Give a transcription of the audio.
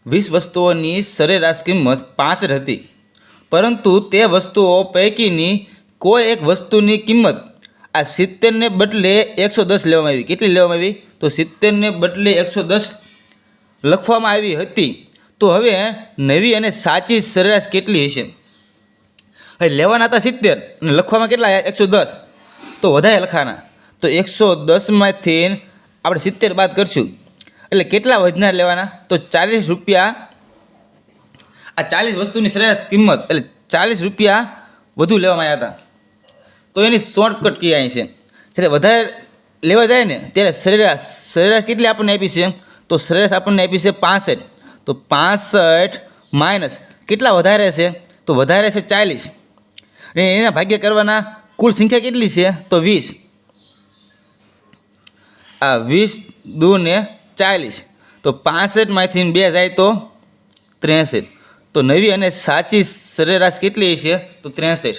20 વસ્તુઓની સરેરાશ કિંમત 65 હતી, પરંતુ તે વસ્તુઓ પૈકીની કોઈ એક વસ્તુની કિંમત આ 70 ને બદલે 110 લેવામાં આવી. કેટલી લેવામાં આવી? તો 70 ને બદલે 110 લખવામાં આવી હતી. તો હવે નવી અને સાચી સરેરાશ કેટલી હશે? હવે લેવાના હતા 70 અને લખવામાં કેટલા આવ્યા? 110. તો વધારે લખાના. તો 110માંથી આપણે 70 બાદ કરશું એટલે કેટલા વધનાર લેવાના? તો 40 રૂપિયા. આ 40 વસ્તુની સરેરાશ કિંમત એટલે 40 રૂપિયા વધુ લેવામાં આવ્યા હતા. તો એની શોર્ટકટ કી અહીં છે. જ્યારે વધારે લેવા જાય ને ત્યારે સરેરાશ કેટલી આપણને આપી છે? તો સરેરાશ આપણને આપી છે 65. તો 65 માઇનસ કેટલા વધારે છે? તો વધારે છે 40 અને એના ભાગ્ય કરવાના. કુલ સંખ્યા કેટલી છે? તો 20. આ 20 2 ને 40. તો 65માંથી 2 જાય તો 63. તો નવી અને સાચી સરેરાશ કેટલી છે? તો 63.